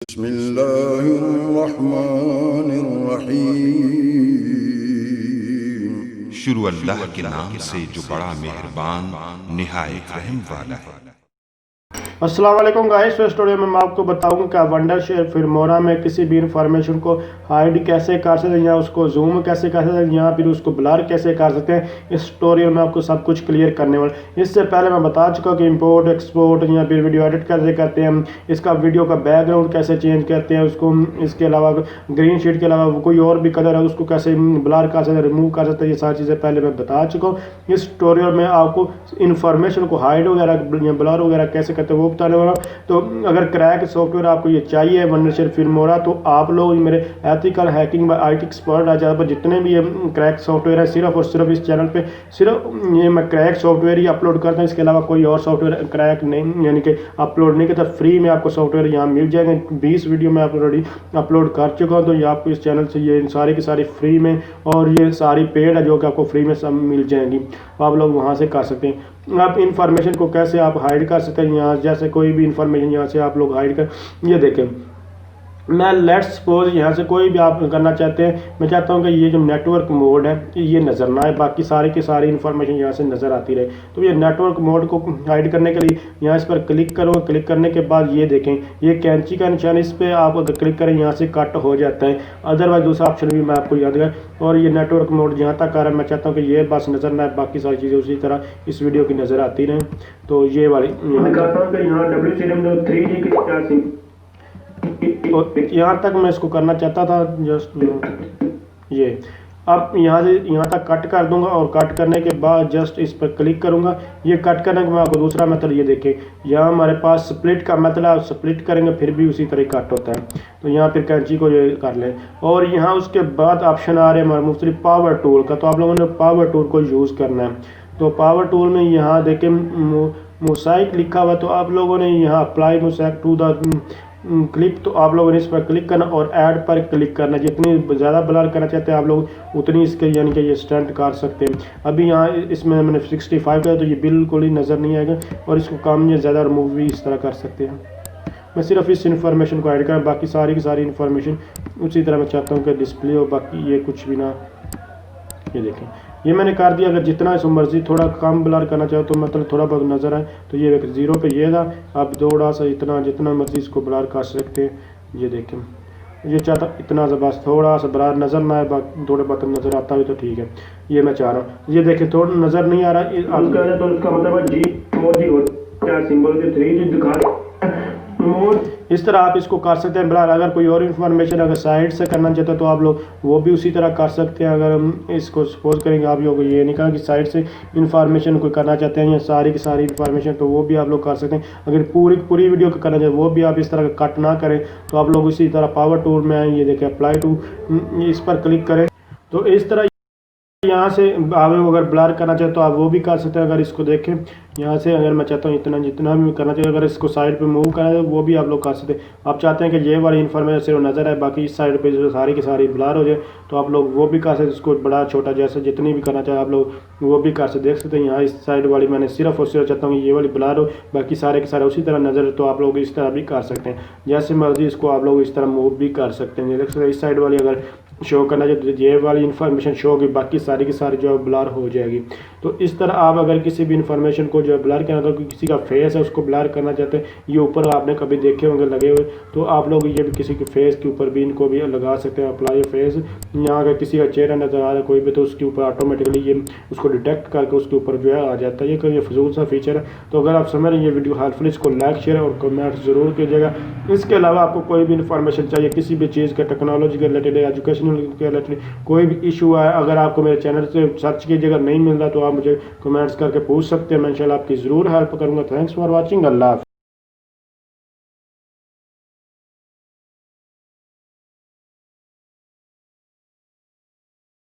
बिस्मिल्लाहिर्रहमानिर्रहीम। शुरू अल्लाह के नाम से जो बड़ा मेहरबान निहायत रहम वाला है। अस्सलाम वालेकुम गाइस, इस स्टोरी में मैं आपको बताऊंगा कि आप वंडरशेयर फिल्मोरा में किसी भी इंफॉर्मेशन को हाइड कैसे कर सकते हैं या उसको जूम कैसे कर सकते हैं या फिर उसको ब्लर कैसे कर सकते हैं। इस स्टोरी में आपको सब कुछ क्लियर करने वाला। इससे पहले मैं बता चुका कि इंपोर्ट एक्सपोर्ट या फिर वीडियो एडिट कैसे करते हैं, इसका वीडियो का बैकग्राउंड कैसे चेंज करते हैं, उसको इसके अलावा ग्रीन शीट के अलावा कोई और भी कलर है उसको कैसे ब्लर कर सकते हैं, रिमूव कर सकते हैं। ये सारी चीज़ें पहले मैं बता चुका हूँ। इस ट्यूटोरियल में आपको इन्फॉर्मेशन को हाइड वगैरह या ब्लर वगैरह कैसे करते हैं वो बताने वाला। तो अगर क्रैक सॉफ्टवेयर आपको ये चाहिए वंडरशेयर फिल्मोरा, तो आप लोग मेरे ethical hacking by IT expert आ जहाँ पर जितने भी ये क्रैक सॉफ्टवेयर है सिर्फ और सिर्फ इस चैनल पे सिर्फ ये मैं क्रैक सॉफ्टवेयर ही अपलोड करता हूँ। इसके अलावा कोई और सॉफ्टवेयर क्रैक नहीं यानी कि अपलोड नहीं करता। फ्री में आपको सॉफ्टवेयर यहाँ मिल जाएंगे। 20 वीडियो मैं ऑलरेडी अपलोड कर चुका हूँ, तो ये आपको इस चैनल से ये सारी की सारी फ्री में और ये सारी पेड है जो कि आपको फ्री में सब मिल जाएंगी। आप लोग वहाँ से कर सकते हैं। आप इन्फॉर्मेशन को कैसे आप हाइड कर सकते हैं, यहाँ जैसे कोई भी इंफॉर्मेशन यहाँ से आप लोग हाइड कर, ये देखें मैं लेट्स सपोज यहाँ से कोई भी आप करना चाहते हैं। मैं चाहता हूँ कि ये जो नेटवर्क मोड है ये नज़र ना आए, बाकी सारी की सारी इन्फॉर्मेशन यहाँ से नज़र आती रहे। तो ये नेटवर्क मोड को हाइड करने के लिए यहाँ इस पर क्लिक करो। क्लिक करने के बाद ये देखें ये कैंची का निशान, इस पर आप अगर क्लिक करें यहाँ से कट हो जाता है। अदरवाइज दूसरा ऑप्शन भी मैं आपको याद कर, और ये नेटवर्क मोड जहाँ तक आ रहा है मैं चाहता हूँ कि ये बस नज़र ना आए, बाकी सारी चीज़ें उसी तरह इस वीडियो की नज़र आती रहें। तो ये वाली यहाँ तक मैं इसको करना चाहता था जस्ट ये। अब यहाँ से यहाँ तक कट कर दूंगा और कट करने के बाद जस्ट इस पर क्लिक करूंगा। ये कट करने के बाद आपको दूसरा मेथड ये देखें, यहाँ हमारे पास स्प्लिट का मेथड है। स्प्लिट करेंगे फिर भी उसी तरह कट होता है। तो यहाँ फिर कैंची को ये कर लें और यहाँ उसके बाद ऑप्शन आ रहे हैं हमारे मुख्तलिफ पावर टूल का। तो आप लोगों ने पावर टूल को यूज़ करना है। तो पावर टूल में यहाँ देखें मोसाइक लिखा हुआ, तो आप लोगों ने यहाँ apply mosaic to the clip, तो आप लोगों ने इस पर क्लिक करना और ऐड पर क्लिक करना। जितनी ज़्यादा ब्लर करना चाहते हैं आप लोग उतनी इसके यानी कि ये स्टंट कर सकते हैं। अभी यहाँ इसमें मैंने 65 का, तो ये बिल्कुल ही नज़र नहीं आएगा और इसको कम या ज़्यादा रिमूव भी इस तरह कर सकते हैं। मैं सिर्फ इस इन्फॉर्मेशन को ऐड करूँ, बाकी सारी की सारी इन्फॉर्मेशन उसी तरह मैं चाहता हूँ कि डिस्प्ले हो, बाकी ये कुछ भी ना। ये देखें ये मैंने कर दिया। अगर जितना इस मर्जी थोड़ा कम ब्लर करना चाहो तो मतलब थोड़ा बहुत नज़र आए, तो ये एक 0 पे ये था। आप थोड़ा सा इतना जितना मर्जी इसको ब्लर कर सकते हैं। ये देखें ये चाहता इतना सा बस थोड़ा सा ब्लर नज़र ना आए, थोड़े बहुत नज़र आता है तो ठीक है। ये मैं चाह रहा हूँ ये देखें थोड़ा नज़र नहीं आ रहा है तो इसका मतलब जी क्या सिंबल के 3 दिखा इस तरह आप इसको कर सकते हैं ब्लर। अगर कोई और इन्फॉर्मेशन अगर साइड से करना चाहते हैं तो आप लोग वो भी उसी तरह कर सकते हैं। अगर हम इसको सपोज करेंगे, आप लोग ये नहीं कहा कि साइड से इन्फॉर्मेशन कोई करना चाहते हैं या सारी की सारी इन्फॉर्मेशन, तो वो भी आप लोग कर सकते हैं। अगर पूरी वीडियो का करना चाहते हैं वो भी आप इस तरह का कट ना करें, तो आप लोग इसी तरह पावर टूल में आए, ये देखें अप्लाई टू, इस पर क्लिक करें। तो इस तरह यहाँ से आप अगर ब्लर करना चाहे तो आप वो भी कर सकते हैं। अगर इसको देखें यहाँ से अगर मैं चाहता हूँ इतना जितना भी करना चाहिए, अगर इसको साइड पे मूव करना है वो भी आप लोग कर सकते हैं। आप चाहते हैं कि ये वाली इन्फॉर्मेशन सिर्फ नज़र आए, बाकी इस साइड पे जो सारी की सारी ब्लर हो जाए, तो आप लोग वो भी कर सकते हैं। इसको बड़ा छोटा जैसे जितनी भी करना चाहे आप लोग वो भी कर सकते। देख सकते हैं यहाँ इस साइड वाली मैंने सिर्फ और सिर्फ चाहता हूँ ये वाली ब्लर हो, बाकी सारे के सारे उसी तरह नज़र, तो आप लोग इस तरह भी कर सकते हैं। जैसे मर्जी इसको आप लोग इस तरह मूव भी कर सकते हैं। देख सकते हैं इस साइड वाली अगर शो करना चाहिए ये वाली इन्फॉर्मेशन शो होगी, बाकी सारी की सारी जो है ब्लर हो जाएगी। तो इस तरह आप अगर किसी भी इन्फॉर्मेशन को जो है ब्लर करना, तो किसी का फेस है उसको ब्लर करना चाहते हैं, ये ऊपर आपने कभी देखे होंगे लगे हुए, तो आप लोग ये भी किसी के फेस के ऊपर भी इनको भी लगा सकते हैं। अप्लाई फेस, यहाँ अगर किसी का चेहरा नज़र आ रहा है कोई भी, तो उसके ऊपर ऑटोमेटिकली ये उसको डिटेक्ट करके उसके ऊपर जो है आ जाता है। ये फजूल सा फीचर है। तो अगर आप समझ रहे हैं ये वीडियो हेल्पफुल, इसको लाइक शेयर और कमेंट ज़रूर कीजिएगा। इसके अलावा आपको कोई भी इन्फॉर्मेशन चाहिए किसी भी चीज़ के, टेक्नोलॉजी के रिलेटेड, एजुकेशनल के रिलेटेड कोई भी इशू है, अगर आपको मेरे चैनल से सर्च कीजिएगा नहीं मिल रहा तो आप मुझे कमेंट्स करके पूछ सकते हैं। मैं इंशाल्लाह आपकी ज़रूर हेल्प करूँगा। Thanks for watching. अल्लाह।